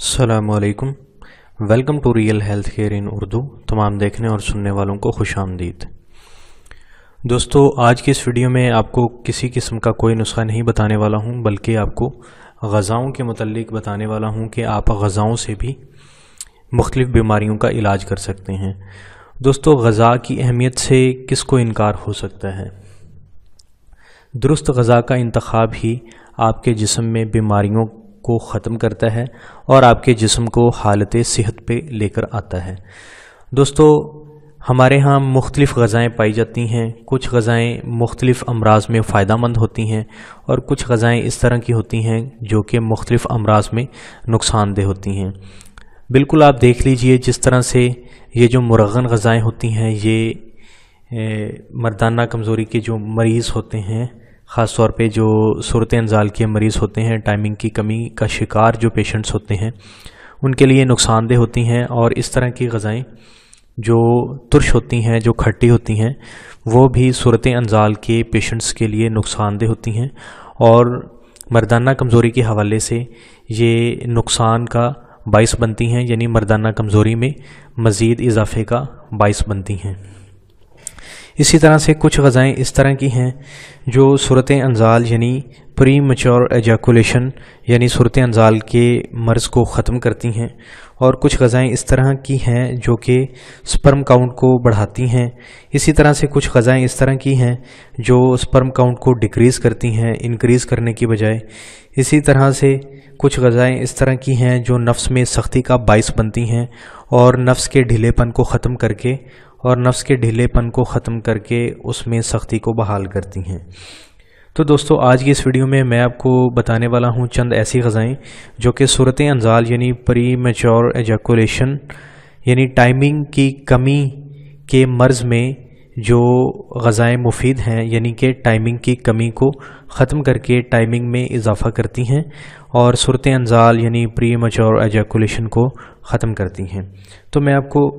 السلام علیکم، welcome to real health care in Urdu. تمام دیکھنے اور سننے والوں کو خوش آمدید۔ دوستو، آج کی اس ویڈیو میں آپ کو کسی قسم کا کوئی نسخہ نہیں بتانے والا ہوں، بلکہ آپ کو غذاؤں کے متعلق بتانے والا ہوں کہ آپ غذاؤں سے بھی مختلف بیماریوں کا علاج کر سکتے ہیں۔ دوستو، غذا کی اہمیت سے کس کو انکار ہو سکتا ہے؟ درست غذا کا انتخاب ہی آپ کے جسم میں بیماریوں کو ختم کرتا ہے اور آپ کے جسم کو حالت صحت پہ لے کر آتا ہے۔ دوستو، ہمارے ہاں مختلف غذائیں پائی جاتی ہیں۔ کچھ غذائیں مختلف امراض میں فائدہ مند ہوتی ہیں اور کچھ غذائیں اس طرح کی ہوتی ہیں جو کہ مختلف امراض میں نقصان دہ ہوتی ہیں۔ بالکل آپ دیکھ لیجئے، جس طرح سے یہ جو مرغن غذائیں ہوتی ہیں، یہ مردانہ کمزوری کے جو مریض ہوتے ہیں، خاص طور پہ جو صورت انزال کے مریض ہوتے ہیں، ٹائمنگ کی کمی کا شکار جو پیشنٹس ہوتے ہیں، ان کے لیے نقصان دہ ہوتی ہیں۔ اور اس طرح کی غذائیں جو ترش ہوتی ہیں، جو کھٹی ہوتی ہیں، وہ بھی صورت انزال کے پیشنٹس کے لیے نقصان دہ ہوتی ہیں اور مردانہ کمزوری کے حوالے سے یہ نقصان کا باعث بنتی ہیں، یعنی مردانہ کمزوری میں مزید اضافے کا باعث بنتی ہیں۔ اسی طرح سے کچھ غذائیں اس طرح کی ہیں جو صورت انزال یعنی پری میچور ایجیکولیشن یعنی صورت انزال کے مرض کو ختم کرتی ہیں، اور کچھ غذائیں اس طرح کی ہیں جو کہ سپرم کاؤنٹ کو بڑھاتی ہیں۔ اسی طرح سے کچھ غذائیں اس طرح کی ہیں جو سپرم کاؤنٹ کو ڈیکریز کرتی ہیں، انکریز کرنے کی بجائے۔ اسی طرح سے کچھ غذائیں اس طرح کی ہیں جو نفس میں سختی کا باعث بنتی ہیں اور نفس کے ڈھیلے پن کو ختم کر کے اس میں سختی کو بحال کرتی ہیں۔ تو دوستو، آج کی اس ویڈیو میں میں آپ کو بتانے والا ہوں چند ایسی غذائیں جو کہ صورت انزال یعنی پری میچور ایجیکولیشن یعنی ٹائمنگ کی کمی کے مرض میں جو غذائیں مفید ہیں، یعنی کہ ٹائمنگ کی کمی کو ختم کر کے ٹائمنگ میں اضافہ کرتی ہیں اور صورت انزال یعنی پری میچور ایجیکولیشن کو ختم کرتی ہیں۔ تو میں آپ کو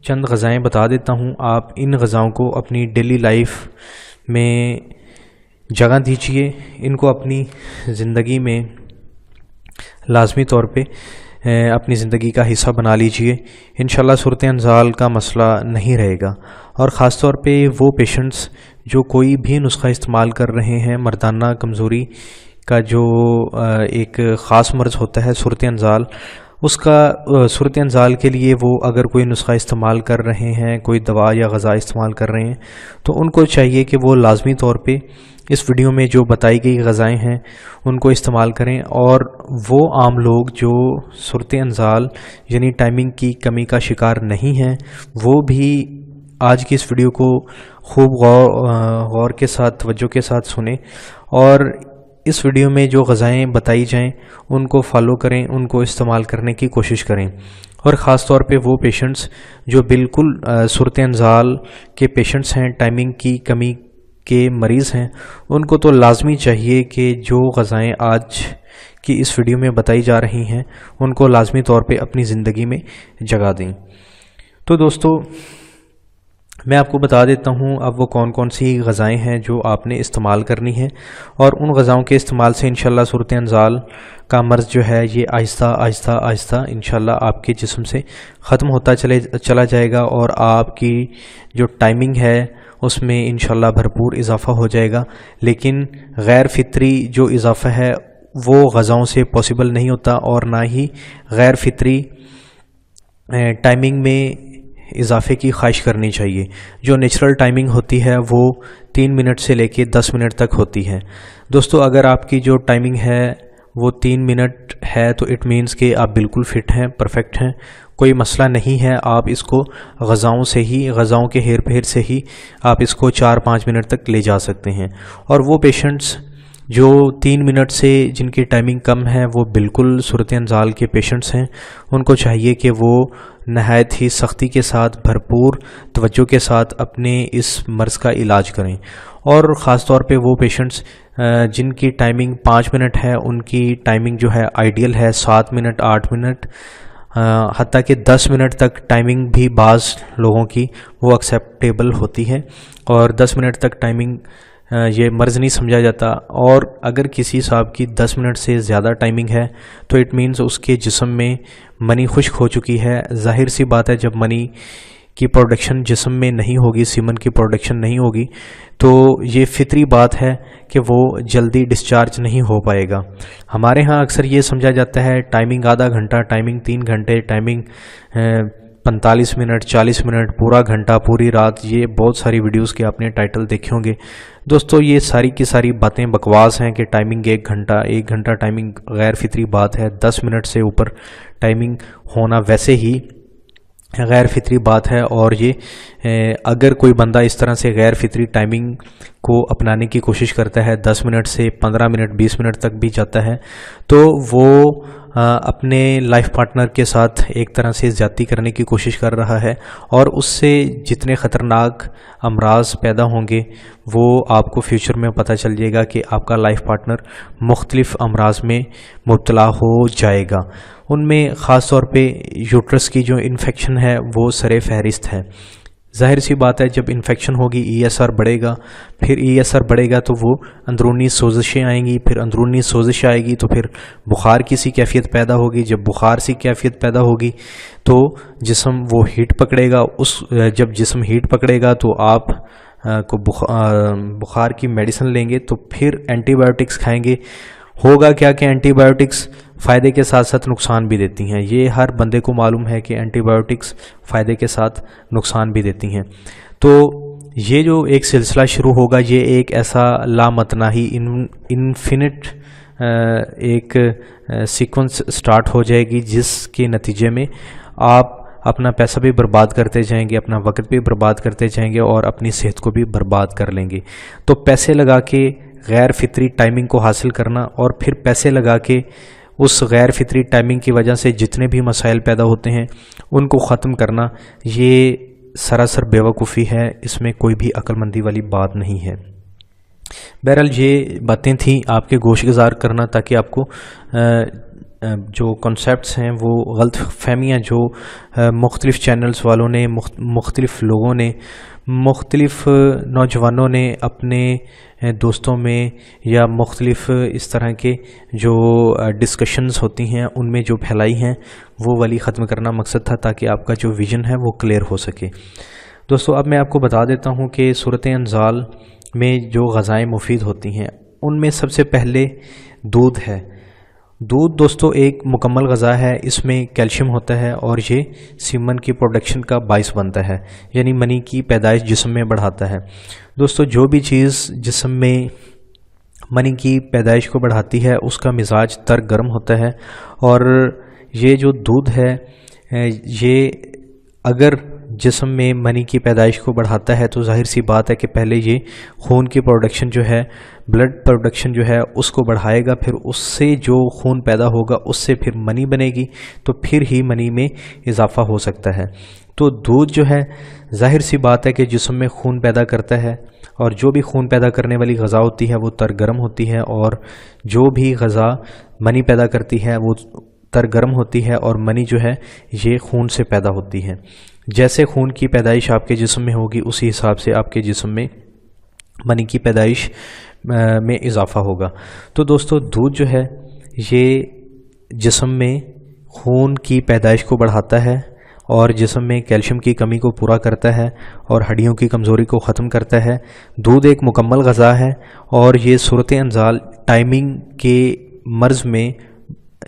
چند غذائیں بتا دیتا ہوں، آپ ان غذاؤں کو اپنی ڈیلی لائف میں جگہ دیجئے، ان کو اپنی زندگی میں لازمی طور پہ اپنی زندگی کا حصہ بنا لیجئے۔ انشاءاللہ صورت انزال کا مسئلہ نہیں رہے گا۔ اور خاص طور پہ وہ پیشنٹس جو کوئی بھی نسخہ استعمال کر رہے ہیں، مردانہ کمزوری کا جو ایک خاص مرض ہوتا ہے صورت انزال، اس کا صورت انزال کے لیے وہ اگر کوئی نسخہ استعمال کر رہے ہیں، کوئی دوا یا غذا استعمال کر رہے ہیں، تو ان کو چاہیے کہ وہ لازمی طور پہ اس ویڈیو میں جو بتائی گئی غذائیں ہیں ان کو استعمال کریں۔ اور وہ عام لوگ جو صورت انزال یعنی ٹائمنگ کی کمی کا شکار نہیں ہیں، وہ بھی آج کی اس ویڈیو کو خوب غور کے ساتھ، توجہ کے ساتھ سنیں اور اس ویڈیو میں جو غذائیں بتائی جائیں ان کو فالو کریں، ان کو استعمال کرنے کی کوشش کریں۔ اور خاص طور پہ وہ پیشنٹس جو بالکل صورت انزال کے پیشنٹس ہیں، ٹائمنگ کی کمی کے مریض ہیں، ان کو تو لازمی چاہیے کہ جو غذائیں آج کی اس ویڈیو میں بتائی جا رہی ہیں ان کو لازمی طور پہ اپنی زندگی میں جگہ دیں۔ تو دوستو، میں آپ کو بتا دیتا ہوں اب وہ کون کون سی غذائیں ہیں جو آپ نے استعمال کرنی ہیں، اور ان غذاؤں کے استعمال سے انشاءاللہ صورت انزال کا مرض جو ہے یہ آہستہ آہستہ آہستہ انشاءاللہ آپ کے جسم سے ختم ہوتا چلا جائے گا اور آپ کی جو ٹائمنگ ہے اس میں انشاءاللہ بھرپور اضافہ ہو جائے گا۔ لیکن غیر فطری جو اضافہ ہے وہ غذاؤں سے پاسبل نہیں ہوتا، اور نہ ہی غیر فطری ٹائمنگ میں اضافے کی خواہش کرنی چاہیے۔ جو نیچرل ٹائمنگ ہوتی ہے وہ 3 منٹ سے لے کے 10 منٹ تک ہوتی ہے۔ دوستو، اگر آپ کی جو ٹائمنگ ہے وہ 3 منٹ ہے تو اٹ مینس کہ آپ بالکل فٹ ہیں، پرفیکٹ ہیں، کوئی مسئلہ نہیں ہے۔ آپ اس کو غذاؤں کے ہیر پھیر سے ہی آپ اس کو 4-5 منٹ تک لے جا سکتے ہیں۔ اور وہ پیشنٹس جو 3 منٹ سے جن کی ٹائمنگ کم ہے، وہ بالکل صورت انزال کے پیشنٹس ہیں، ان کو چاہیے کہ وہ نہایت ہی سختی کے ساتھ، بھرپور توجہ کے ساتھ اپنے اس مرض کا علاج کریں۔ اور خاص طور پہ وہ پیشنٹس جن کی ٹائمنگ 5 منٹ ہے، ان کی ٹائمنگ جو ہے آئیڈیل ہے 7 منٹ، 8 منٹ، حتیٰ کہ 10 منٹ تک ٹائمنگ بھی بعض لوگوں کی وہ ایکسیپٹیبل ہوتی ہے، اور 10 منٹ تک ٹائمنگ یہ مرض نہیں سمجھا جاتا، اور اگر کسی صاحب کی 10 منٹ سے زیادہ ٹائمنگ ہے تو اٹ مینز اس کے جسم میں منی خشک ہو چکی ہے۔ ظاہر سی بات ہے جب منی کی پروڈکشن جسم میں نہیں ہوگی، سیمن کی پروڈکشن نہیں ہوگی، تو یہ فطری بات ہے کہ وہ جلدی ڈسچارج نہیں ہو پائے گا۔ ہمارے ہاں اکثر یہ سمجھا جاتا ہے ٹائمنگ آدھا گھنٹہ، ٹائمنگ 3 گھنٹے، ٹائمنگ 45 منٹ، 40 منٹ، پورا گھنٹہ، پوری رات۔ یہ بہت ساری ویڈیوز کے آپ نے ٹائٹل دیکھے ہوں گے دوستو۔ یہ ساری کی ساری باتیں بکواس ہیں کہ ٹائمنگ 1 گھنٹہ ٹائمنگ غیر فطری بات ہے۔ 10 منٹ سے اوپر ٹائمنگ ہونا ویسے ہی غیر فطری بات ہے، اور یہ اگر کوئی بندہ اس طرح سے غیر فطری ٹائمنگ کو اپنانے کی کوشش کرتا ہے، 10 منٹ سے 15 منٹ 20 منٹ تک بھی جاتا ہے، تو وہ اپنے لائف پارٹنر کے ساتھ ایک طرح سے زیادتی کرنے کی کوشش کر رہا ہے، اور اس سے جتنے خطرناک امراض پیدا ہوں گے وہ آپ کو فیوچر میں پتہ چل جائے گا کہ آپ کا لائف پارٹنر مختلف امراض میں مبتلا ہو جائے گا۔ ان میں خاص طور پہ یوٹرس کی جو انفیکشن ہے وہ سر فہرست ہے۔ ظاہر سی بات ہے جب انفیکشن ہوگی ای ایس آر بڑھے گا، پھر ای ایس آر بڑھے گا تو وہ اندرونی سوزشیں آئیں گی، پھر اندرونی سوزش آئے گی تو پھر بخار کی سی کیفیت پیدا ہوگی۔ جب بخار سی کیفیت پیدا ہوگی تو جسم وہ ہیٹ پکڑے گا، جب جسم ہیٹ پکڑے گا تو آپ کو بخار کی میڈیسن لیں گے، تو پھر اینٹی بایوٹکس کھائیں گے۔ ہوگا کیا کہ اینٹی بایوٹکس فائدے کے ساتھ ساتھ نقصان بھی دیتی ہیں۔ یہ ہر بندے کو معلوم ہے کہ اینٹی بایوٹکس فائدے کے ساتھ نقصان بھی دیتی ہیں۔ تو یہ جو ایک سلسلہ شروع ہوگا، یہ ایک ایسا لامتناہی انفینٹ ایک سیکوینس سٹارٹ ہو جائے گی، جس کے نتیجے میں آپ اپنا پیسہ بھی برباد کرتے جائیں گے، اپنا وقت بھی برباد کرتے جائیں گے، اور اپنی صحت کو بھی برباد کر لیں گے۔ تو پیسے لگا کے غیر فطری ٹائمنگ کو حاصل کرنا، اور پھر پیسے لگا کے اس غیر فطری ٹائمنگ کی وجہ سے جتنے بھی مسائل پیدا ہوتے ہیں ان کو ختم کرنا، یہ سراسر بیوقوفی ہے، اس میں کوئی بھی عقل مندی والی بات نہیں ہے۔ بہرحال یہ باتیں تھیں آپ کے گوش گزار کرنا، تاکہ آپ کو جو کنسیپٹس ہیں وہ غلط فہمیاں جو مختلف چینلز والوں نے، مختلف لوگوں نے، مختلف نوجوانوں نے اپنے دوستوں میں یا مختلف اس طرح کے جو ڈسکشنز ہوتی ہیں ان میں جو پھیلائی ہیں، وہ والی ختم کرنا مقصد تھا، تاکہ آپ کا جو ویژن ہے وہ کلیئر ہو سکے۔ دوستو اب میں آپ کو بتا دیتا ہوں کہ صورت انزال میں جو غذائیں مفید ہوتی ہیں ان میں سب سے پہلے دودھ ہے۔ دودھ دوستو ایک مکمل غذا ہے، اس میں کیلشیم ہوتا ہے، اور یہ سیمن کی پروڈکشن کا باعث بنتا ہے، یعنی منی کی پیدائش جسم میں بڑھاتا ہے۔ دوستو جو بھی چیز جسم میں منی کی پیدائش کو بڑھاتی ہے اس کا مزاج تر گرم ہوتا ہے، اور یہ جو دودھ ہے یہ اگر جسم میں منی کی پیدائش کو بڑھاتا ہے تو ظاہر سی بات ہے کہ پہلے یہ خون کی پروڈکشن جو ہے، بلڈ پروڈکشن جو ہے اس کو بڑھائے گا، پھر اس سے جو خون پیدا ہوگا اس سے پھر منی بنے گی، تو پھر ہی منی میں اضافہ ہو سکتا ہے۔ تو دودھ جو ہے ظاہر سی بات ہے کہ جسم میں خون پیدا کرتا ہے، اور جو بھی خون پیدا کرنے والی غذا ہوتی ہے وہ تر گرم ہوتی ہے، اور جو بھی غذا منی پیدا کرتی ہے وہ تر گرم ہوتی ہے، اور منی جو ہے یہ خون سے پیدا ہوتی ہے۔ جیسے خون کی پیدائش آپ کے جسم میں ہوگی اسی حساب سے آپ کے جسم میں منی کی پیدائش میں اضافہ ہوگا۔ تو دوستو دودھ جو ہے یہ جسم میں خون کی پیدائش کو بڑھاتا ہے، اور جسم میں کیلشیم کی کمی کو پورا کرتا ہے، اور ہڈیوں کی کمزوری کو ختم کرتا ہے۔ دودھ ایک مکمل غذا ہے، اور یہ صورت انزال ٹائمنگ کے مرض میں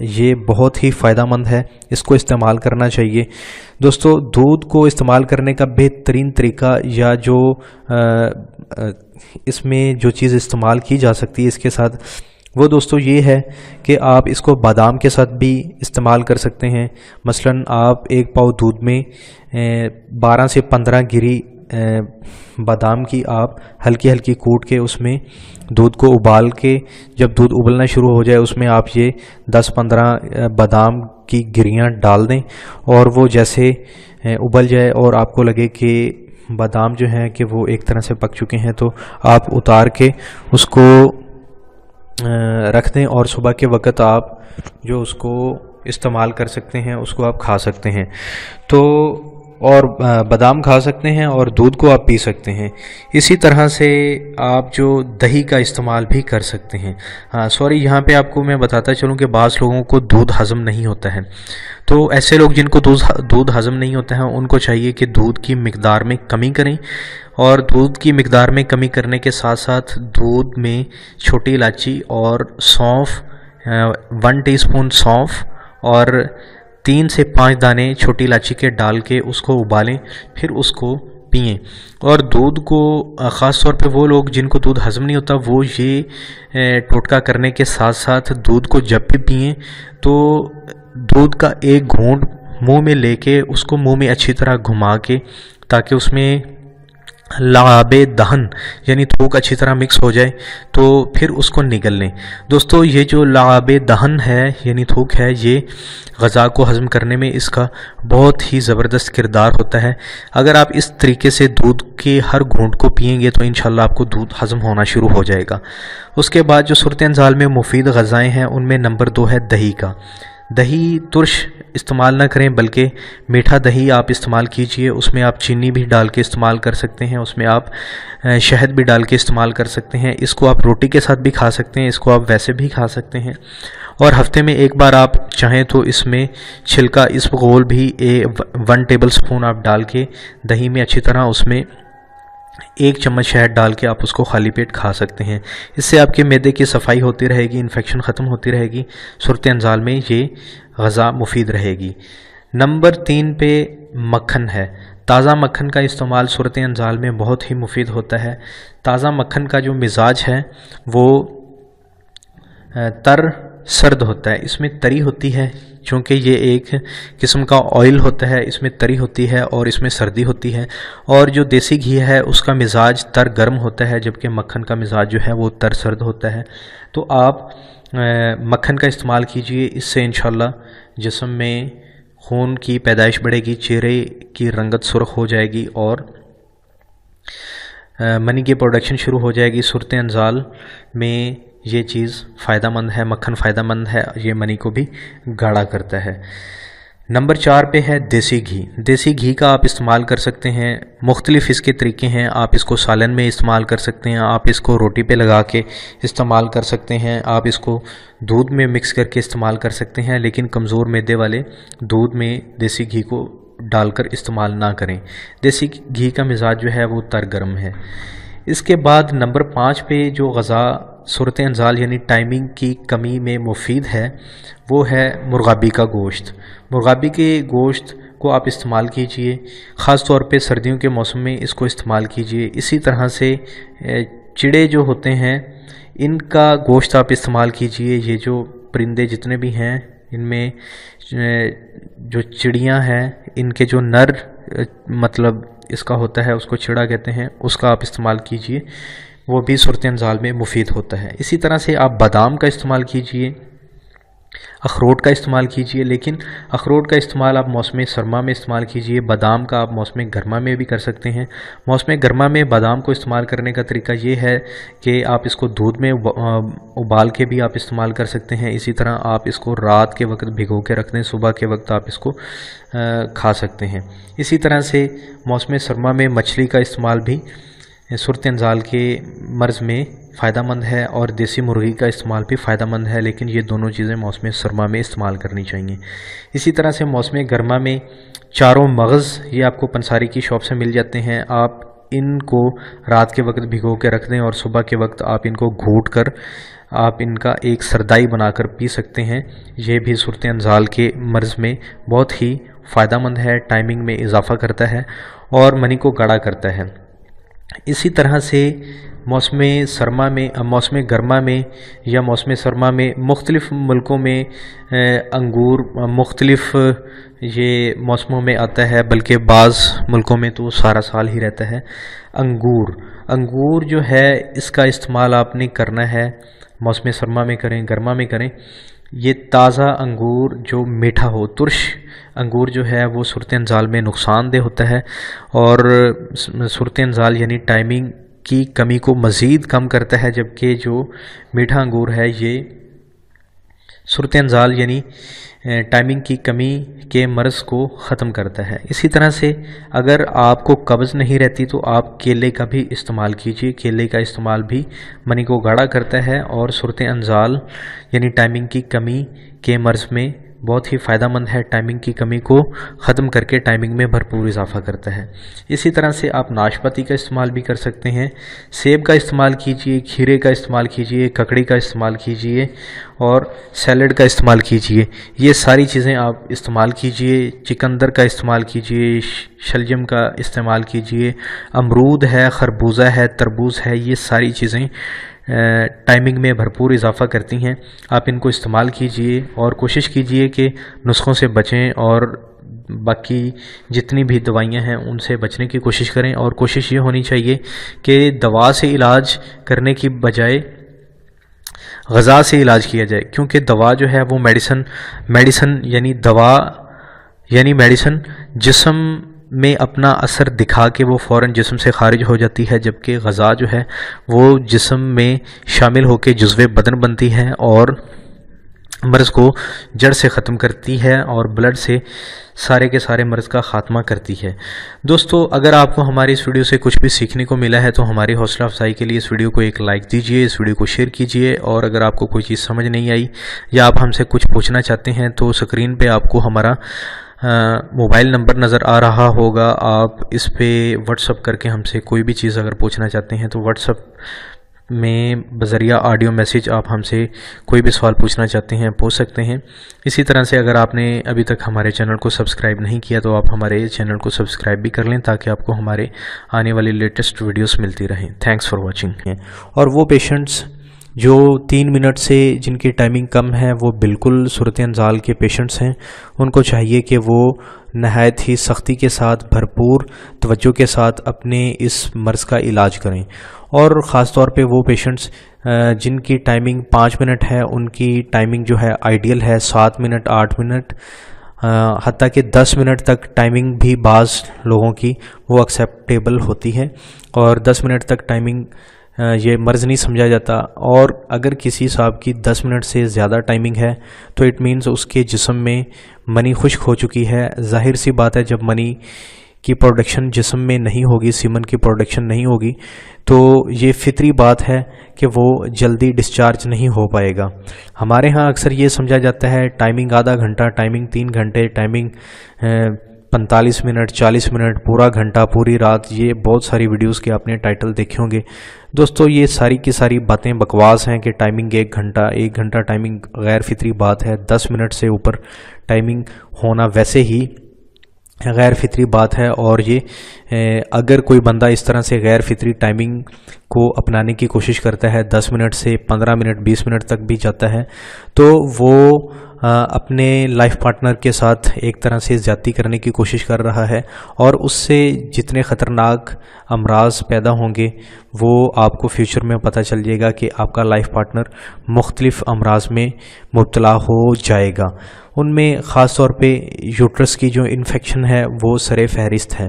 یہ بہت ہی فائدہ مند ہے، اس کو استعمال کرنا چاہیے۔ دوستو دودھ کو استعمال کرنے کا بہترین طریقہ، یا جو اس میں جو چیز استعمال کی جا سکتی ہے اس کے ساتھ، وہ دوستو یہ ہے کہ آپ اس کو بادام کے ساتھ بھی استعمال کر سکتے ہیں۔ مثلا آپ ایک پاؤ دودھ میں 12 سے 15 گری بادام کی آپ ہلکی ہلکی کوٹ کے اس میں دودھ کو ابال کے، جب دودھ ابلنا شروع ہو جائے اس میں آپ یہ 10-15 بادام کی گریاں ڈال دیں، اور وہ جیسے ابل جائے اور آپ کو لگے کہ بادام جو ہیں کہ وہ ایک طرح سے پک چکے ہیں، تو آپ اتار کے اس کو رکھ دیں، اور صبح کے وقت آپ جو اس کو استعمال کر سکتے ہیں، اس کو آپ کھا سکتے ہیں۔ تو اور بادام کھا سکتے ہیں اور دودھ کو آپ پی سکتے ہیں۔ اسی طرح سے آپ جو دہی کا استعمال بھی کر سکتے ہیں۔ یہاں پہ آپ کو میں بتاتا چلوں کہ بعض لوگوں کو دودھ ہضم نہیں ہوتا ہے، تو ایسے لوگ جن کو دودھ ہضم نہیں ہوتا ہے ان کو چاہیے کہ دودھ کی مقدار میں کمی کریں، اور دودھ کی مقدار میں کمی کرنے کے ساتھ ساتھ دودھ میں چھوٹی الائچی اور سونف 1 ٹی اسپون سونف اور 3 سے 5 دانے چھوٹی الائچی کے ڈال کے اس کو ابالیں، پھر اس کو پئیں۔ اور دودھ کو خاص طور پہ وہ لوگ جن کو دودھ ہضم نہیں ہوتا وہ یہ ٹوٹکا کرنے کے ساتھ ساتھ دودھ کو جب بھی پئیں تو دودھ کا ایک گھونٹ منہ میں لے کے اس کو منہ میں اچھی طرح گھما کے، تاکہ اس میں لعاب دہن یعنی تھوک اچھی طرح مکس ہو جائے، تو پھر اس کو نگل لیں۔ دوستو یہ جو لعاب دہن ہے یعنی تھوک ہے، یہ غذا کو ہضم کرنے میں اس کا بہت ہی زبردست کردار ہوتا ہے۔ اگر آپ اس طریقے سے دودھ کے ہر گھونٹ کو پئیں گے تو انشاءاللہ آپ کو دودھ ہضم ہونا شروع ہو جائے گا۔ اس کے بعد جو صورت انزال میں مفید غذائیں ہیں ان میں نمبر 2 ہے دہی کا۔ دہی ترش استعمال نہ کریں بلکہ میٹھا دہی آپ استعمال کیجئے، اس میں آپ چینی بھی ڈال کے استعمال کر سکتے ہیں، اس میں آپ شہد بھی ڈال کے استعمال کر سکتے ہیں۔ اس کو آپ روٹی کے ساتھ بھی کھا سکتے ہیں، اس کو آپ ویسے بھی کھا سکتے ہیں، اور ہفتے میں ایک بار آپ چاہیں تو اس میں چھلکا اسبغول بھی 1 ٹیبل سپون آپ ڈال کے دہی میں اچھی طرح اس میں 1 چمچ شہد ڈال کے آپ اس کو خالی پیٹ کھا سکتے ہیں۔ اس سے آپ کے معدے کی صفائی ہوتی رہے گی، انفیکشن ختم ہوتی رہے گی، صورت انزال میں یہ غذا مفید رہے گی۔ نمبر 3 پہ مکھن ہے۔ تازہ مکھن کا استعمال صورت انزال میں بہت ہی مفید ہوتا ہے۔ تازہ مکھن کا جو مزاج ہے وہ تر سرد ہوتا ہے، اس میں تری ہوتی ہے، چونکہ یہ ایک قسم کا آئل ہوتا ہے، اس میں تری ہوتی ہے اور اس میں سردی ہوتی ہے۔ اور جو دیسی گھی ہے اس کا مزاج تر گرم ہوتا ہے، جبکہ مکھن کا مزاج جو ہے وہ تر سرد ہوتا ہے۔ تو آپ مکھن کا استعمال کیجئے، اس سے انشاءاللہ جسم میں خون کی پیدائش بڑھے گی، چہرے کی رنگت سرخ ہو جائے گی اور منی کی پروڈکشن شروع ہو جائے گی۔ صورت انزال میں یہ چیز فائدہ مند ہے، مکھن فائدہ مند ہے، یہ منی کو بھی گاڑھا کرتا ہے۔ نمبر 4 پہ ہے دیسی گھی۔ دیسی گھی کا آپ استعمال کر سکتے ہیں، مختلف اس کے طریقے ہیں۔ آپ اس کو سالن میں استعمال کر سکتے ہیں، آپ اس کو روٹی پہ لگا کے استعمال کر سکتے ہیں، آپ اس کو دودھ میں مکس کر کے استعمال کر سکتے ہیں، لیکن کمزور معدے والے دودھ میں دیسی گھی کو ڈال کر استعمال نہ کریں۔ دیسی گھی کا مزاج جو ہے وہ تر گرم ہے۔ اس کے بعد نمبر 5 پہ جو غذا صورت انزال یعنی ٹائمنگ کی کمی میں مفید ہے وہ ہے مرغابی کا گوشت۔ مرغابی کے گوشت کو آپ استعمال کیجئے، خاص طور پہ سردیوں کے موسم میں اس کو استعمال کیجئے۔ اسی طرح سے چڑے جو ہوتے ہیں ان کا گوشت آپ استعمال کیجئے۔ یہ جو پرندے جتنے بھی ہیں ان میں جو چڑیاں ہیں ان کے جو نر مطلب اس کا ہوتا ہے، اس کو چڑا کہتے ہیں، اس کا آپ استعمال کیجئے، وہ بھی صورت انزال میں مفید ہوتا ہے۔ اسی طرح سے آپ بادام کا استعمال کیجئے، اخروٹ کا استعمال کیجئے، لیکن اخروٹ کا استعمال آپ موسم سرما میں استعمال کیجئے، بادام کا آپ موسم گرما میں بھی کر سکتے ہیں۔ موسم گرما میں بادام کو استعمال کرنے کا طریقہ یہ ہے کہ آپ اس کو دودھ میں ابال کے بھی آپ استعمال کر سکتے ہیں، اسی طرح آپ اس کو رات کے وقت بھگو کے رکھ دیں، صبح کے وقت آپ اس کو کھا سکتے ہیں۔ اسی طرح سے موسم سرما میں مچھلی کا استعمال بھی صورت انزال کے مرض میں فائدہ مند ہے، اور دیسی مرغی کا استعمال بھی فائدہ مند ہے، لیکن یہ دونوں چیزیں موسم سرما میں استعمال کرنی چاہیے۔ اسی طرح سے موسم گرما میں چاروں مغز، یہ آپ کو پنساری کی شاپ سے مل جاتے ہیں، آپ ان کو رات کے وقت بھگو کے رکھ دیں اور صبح کے وقت آپ ان کو گھوٹ کر آپ ان کا ایک سردائی بنا کر پی سکتے ہیں۔ یہ بھی صورت انزال کے مرض میں بہت ہی فائدہ مند ہے، ٹائمنگ میں اضافہ کرتا ہے اور منی کو گاڑھا کرتا ہے۔ اسی طرح سے موسم گرما میں یا موسم سرما میں مختلف ملکوں میں انگور مختلف یہ موسموں میں آتا ہے، بلکہ بعض ملکوں میں تو سارا سال ہی رہتا ہے۔ انگور جو ہے اس کا استعمال آپ نے کرنا ہے، موسم سرما میں کریں، گرما میں کریں۔ یہ تازہ انگور جو میٹھا ہو، ترش انگور جو ہے وہ صورت انزال میں نقصان دہ ہوتا ہے، اور صورت انزال یعنی ٹائمنگ کی کمی کو مزید کم کرتا ہے، جبکہ جو میٹھا انگور ہے یہ صورت انزال یعنی ٹائمنگ کی کمی کے مرض کو ختم کرتا ہے۔ اسی طرح سے اگر آپ کو قبض نہیں رہتی تو آپ کیلے کا بھی استعمال کیجیے۔ کیلے کا استعمال بھی منی کو گاڑھا کرتا ہے اور صورت انزال یعنی ٹائمنگ کی کمی کے مرض میں بہت ہی فائدہ مند ہے، ٹائمنگ کی کمی کو ختم کر کے ٹائمنگ میں بھرپور اضافہ کرتا ہے۔ اسی طرح سے آپ ناشپاتی کا استعمال بھی کر سکتے ہیں، سیب کا استعمال کیجئے، کھیرے کا استعمال کیجئے، ککڑی کا استعمال کیجئے اور سیلڈ کا استعمال کیجئے۔ یہ ساری چیزیں آپ استعمال کیجئے، چکندر کا استعمال کیجئے، شلجم کا استعمال کیجئے، امرود ہے، خربوزہ ہے، تربوز ہے، یہ ساری چیزیں ٹائمنگ میں بھرپور اضافہ کرتی ہیں۔ آپ ان کو استعمال کیجئے اور کوشش کیجئے کہ نسخوں سے بچیں اور باقی جتنی بھی دوائیاں ہیں ان سے بچنے کی کوشش کریں، اور کوشش یہ ہونی چاہیے کہ دوا سے علاج کرنے کی بجائے غذا سے علاج کیا جائے، کیونکہ دوا جو ہے وہ میڈیسن یعنی دوا یعنی میڈیسن جسم میں اپنا اثر دکھا کے وہ فوراً جسم سے خارج ہو جاتی ہے، جبکہ غذا جو ہے وہ جسم میں شامل ہو کے جزو بدن بنتی ہے اور مرض کو جڑ سے ختم کرتی ہے اور بلڈ سے سارے کے سارے مرض کا خاتمہ کرتی ہے۔ دوستو، اگر آپ کو ہماری اس ویڈیو سے کچھ بھی سیکھنے کو ملا ہے تو ہماری حوصلہ افزائی کے لیے اس ویڈیو کو ایک لائک دیجئے، اس ویڈیو کو شیئر کیجئے، اور اگر آپ کو کوئی چیز سمجھ نہیں آئی یا آپ ہم سے کچھ پوچھنا چاہتے ہیں تو اسکرین پہ آپ کو ہمارا موبائل نمبر نظر آ رہا ہوگا، آپ اس پہ واٹس اپ کر کے ہم سے کوئی بھی چیز اگر پوچھنا چاہتے ہیں تو واٹس اپ میں بذریعہ آڈیو میسیج آپ ہم سے کوئی بھی سوال پوچھنا چاہتے ہیں پوچھ سکتے ہیں۔ اسی طرح سے اگر آپ نے ابھی تک ہمارے چینل کو سبسکرائب نہیں کیا تو آپ ہمارے چینل کو سبسکرائب بھی کر لیں تاکہ آپ کو ہمارے آنے والی لیٹسٹ ویڈیوز ملتی رہیں۔ Thanks for watching. اور وہ پیشنٹس جو 3 منٹ سے جن کی ٹائمنگ کم ہے وہ بالکل صورت انزال کے پیشنٹس ہیں، ان کو چاہیے کہ وہ نہایت ہی سختی کے ساتھ بھرپور توجہ کے ساتھ اپنے اس مرض کا علاج کریں، اور خاص طور پہ وہ پیشنٹس جن کی ٹائمنگ 5 منٹ ہے ان کی ٹائمنگ جو ہے آئیڈیل ہے 7 منٹ 8 منٹ حتیٰ کہ 10 منٹ تک ٹائمنگ بھی بعض لوگوں کی وہ ایکسیپٹیبل ہوتی ہے، اور 10 منٹ تک ٹائمنگ یہ مرض نہیں سمجھا جاتا۔ اور اگر کسی صاحب کی 10 منٹ سے زیادہ ٹائمنگ ہے تو اٹ مینز اس کے جسم میں منی خشک ہو چکی ہے۔ ظاہر سی بات ہے، جب منی کی پروڈکشن جسم میں نہیں ہوگی، سیمن کی پروڈکشن نہیں ہوگی، تو یہ فطری بات ہے کہ وہ جلدی ڈسچارج نہیں ہو پائے گا۔ ہمارے ہاں اکثر یہ سمجھا جاتا ہے ٹائمنگ آدھا گھنٹہ، ٹائمنگ 3 گھنٹے، ٹائمنگ 45 منٹ، 40 منٹ، پورا گھنٹہ، پوری رات، یہ بہت ساری ویڈیوز کے آپ نے ٹائٹل دیکھے ہوں گے۔ دوستو، یہ ساری کی ساری باتیں بکواس ہیں کہ ٹائمنگ 1 گھنٹہ ٹائمنگ غیر فطری بات ہے۔ 10 منٹ سے اوپر ٹائمنگ ہونا ویسے ہی غیر فطری بات ہے، اور یہ اگر کوئی بندہ اس طرح سے غیر فطری ٹائمنگ کو اپنانے کی کوشش کرتا ہے، 10 منٹ سے 15 منٹ 20 منٹ تک بھی جاتا ہے، تو وہ اپنے لائف پارٹنر کے ساتھ ایک طرح سے زیادتی کرنے کی کوشش کر رہا ہے، اور اس سے جتنے خطرناک امراض پیدا ہوں گے وہ آپ کو فیوچر میں پتہ چل جائے گا کہ آپ کا لائف پارٹنر مختلف امراض میں مبتلا ہو جائے گا۔ ان میں خاص طور پہ یوٹرس کی جو انفیکشن ہے وہ سر فہرست ہے۔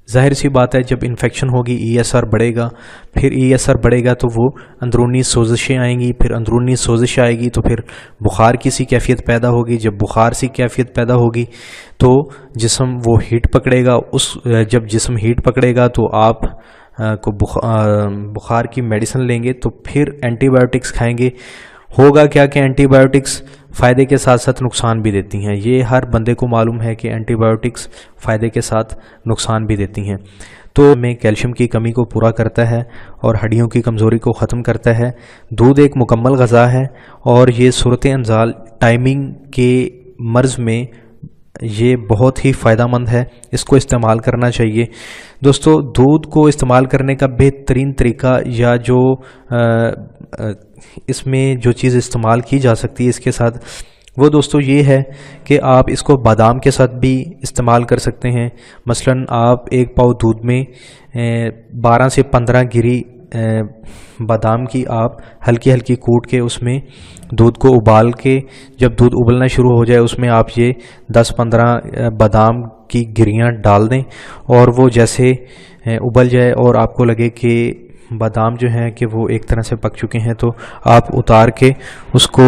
ظاہر سی بات ہے، جب انفیکشن ہوگی ای ایس آر بڑھے گا، پھر ای ایس آر بڑھے گا تو وہ اندرونی سوزشیں آئیں گی، پھر اندرونی سوزش آئے گی تو پھر بخار کی سی کیفیت پیدا ہوگی، جب بخار سی کیفیت پیدا ہوگی تو جسم وہ ہیٹ پکڑے گا، جب جسم ہیٹ پکڑے گا تو آپ کو بخار کی میڈیسن لیں گے، تو پھر اینٹی بایوٹکس کھائیں گے۔ ہوگا کیا کہ اینٹی بایوٹکس فائدے کے ساتھ ساتھ نقصان بھی دیتی ہیں، یہ ہر بندے کو معلوم ہے کہ اینٹی بایوٹکس فائدے کے ساتھ نقصان بھی دیتی ہیں۔ تو میں کیلشیم کی کمی کو پورا کرتا ہے اور ہڈیوں کی کمزوری کو ختم کرتا ہے۔ دودھ ایک مکمل غذا ہے، اور یہ صورت انزال ٹائمنگ کے مرض میں یہ بہت ہی فائدہ مند ہے، اس کو استعمال کرنا چاہیے۔ دوستو، دودھ کو استعمال کرنے کا بہترین طریقہ یا جو اس میں جو چیز استعمال کی جا سکتی ہے اس کے ساتھ، وہ دوستو یہ ہے کہ آپ اس کو بادام کے ساتھ بھی استعمال کر سکتے ہیں۔ مثلاً آپ 1 پاؤ دودھ میں 12 سے 15 گری بادام کی آپ ہلکی ہلکی کوٹ کے اس میں دودھ کو ابال کے، جب دودھ ابلنا شروع ہو جائے اس میں آپ یہ 10-15 بادام کی گریاں ڈال دیں، اور وہ جیسے ابل جائے اور آپ کو لگے کہ بادام جو ہیں کہ وہ ایک طرح سے پک چکے ہیں، تو آپ اتار کے اس کو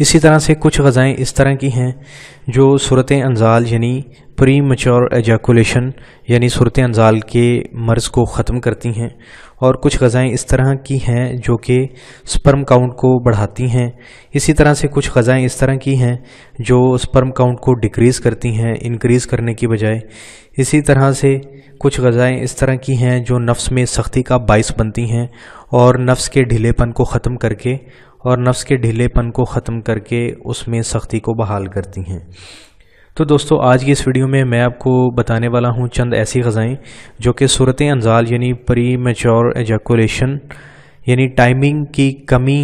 اسی طرح سے کچھ غذائیں اس طرح کی ہیں جو صورت انزال یعنی پری میچور ایجیکولیشن یعنی صورت انزال کے مرض کو ختم کرتی ہیں، اور کچھ غذائیں اس طرح کی ہیں جو کہ سپرم کاؤنٹ کو بڑھاتی ہیں۔ اسی طرح سے کچھ غذائیں اس طرح کی ہیں جو سپرم کاؤنٹ کو ڈیکریز کرتی ہیں انکریز کرنے کی بجائے۔ اسی طرح سے کچھ غذائیں اس طرح کی ہیں جو نفس میں سختی کا باعث بنتی ہیں اور نفس کے ڈھیلے پن کو ختم کر کے اس میں سختی کو بحال کرتی ہیں۔ تو دوستو آج کی اس ویڈیو میں میں آپ کو بتانے والا ہوں چند ایسی غذائیں جو کہ صورت انزال یعنی پری میچور ایجیکولیشن یعنی ٹائمنگ کی کمی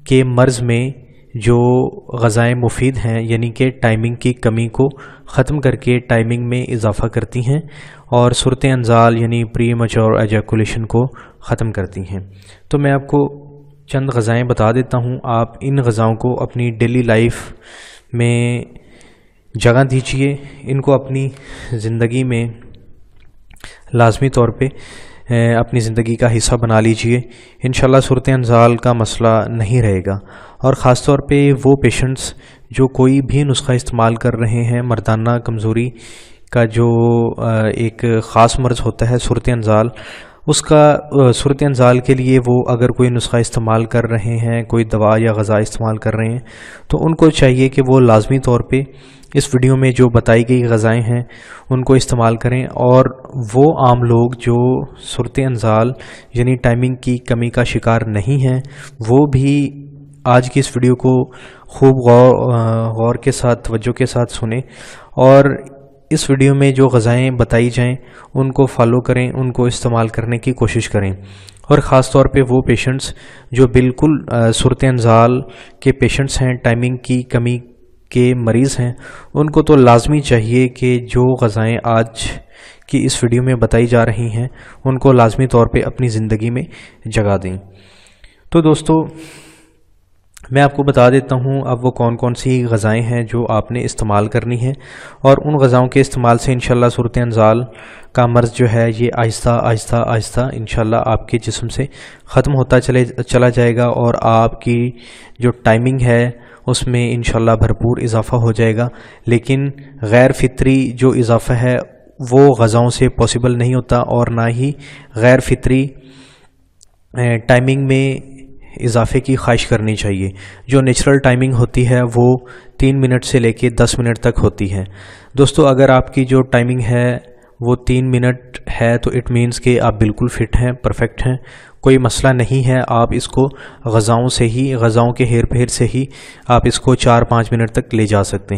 کے مرض میں جو غذائیں مفید ہیں، یعنی کہ ٹائمنگ کی کمی کو ختم کر کے ٹائمنگ میں اضافہ کرتی ہیں اور صورت انزال یعنی پری میچور ایجیکولیشن کو ختم کرتی ہیں۔ تو میں آپ کو چند غذائیں بتا دیتا ہوں، آپ ان غذاؤں کو اپنی ڈیلی لائف میں جگہ دیجئے، ان کو اپنی زندگی میں لازمی طور پہ اپنی زندگی کا حصہ بنا لیجئے۔ انشاءاللہ صورت انزال کا مسئلہ نہیں رہے گا، اور خاص طور پہ وہ پیشنٹس جو کوئی بھی نسخہ استعمال کر رہے ہیں، مردانہ کمزوری کا جو ایک خاص مرض ہوتا ہے صورت انزال، اس کا صورت انزال کے لیے وہ اگر کوئی نسخہ استعمال کر رہے ہیں، کوئی دوا یا غذا استعمال کر رہے ہیں، تو ان کو چاہیے کہ وہ لازمی طور پہ اس ویڈیو میں جو بتائی گئی غذائیں ہیں ان کو استعمال کریں، اور وہ عام لوگ جو صورت انزال یعنی ٹائمنگ کی کمی کا شکار نہیں ہیں وہ بھی آج کی اس ویڈیو کو خوب غور کے ساتھ توجہ کے ساتھ سنیں، اور اس ویڈیو میں جو غذائیں بتائی جائیں ان کو فالو کریں، ان کو استعمال کرنے کی کوشش کریں۔ اور خاص طور پہ وہ پیشنٹس جو بالکل صورت انزال کے پیشنٹس ہیں، ٹائمنگ کی کمی کے مریض ہیں، ان کو تو لازمی چاہیے کہ جو غذائیں آج کی اس ویڈیو میں بتائی جا رہی ہیں ان کو لازمی طور پہ اپنی زندگی میں جگہ دیں۔ تو دوستو میں آپ کو بتا دیتا ہوں اب وہ کون کون سی غذائیں ہیں جو آپ نے استعمال کرنی ہیں، اور ان غذاؤں کے استعمال سے انشاءاللہ صورت انزال کا مرض جو ہے یہ آہستہ آہستہ انشاءاللہ آپ کے جسم سے ختم ہوتا چلا جائے گا، اور آپ کی جو ٹائمنگ ہے اس میں انشاءاللہ بھرپور اضافہ ہو جائے گا۔ لیکن غیر فطری جو اضافہ ہے وہ غذاؤں سے پاسبل نہیں ہوتا، اور نہ ہی غیر فطری ٹائمنگ میں اضافے کی خواہش کرنی چاہیے۔ جو نیچرل ٹائمنگ ہوتی ہے وہ 3 منٹ سے لے کے 10 منٹ تک ہوتی ہے۔ دوستو اگر آپ کی جو ٹائمنگ ہے وہ 3 منٹ ہے تو اٹ مینس کہ آپ بالکل فٹ ہیں، پرفیکٹ ہیں، کوئی مسئلہ نہیں ہے۔ آپ اس کو غذاؤں کے ہیر پھیر سے ہی آپ اس کو 4-5 منٹ تک لے جا سکتے ہیں۔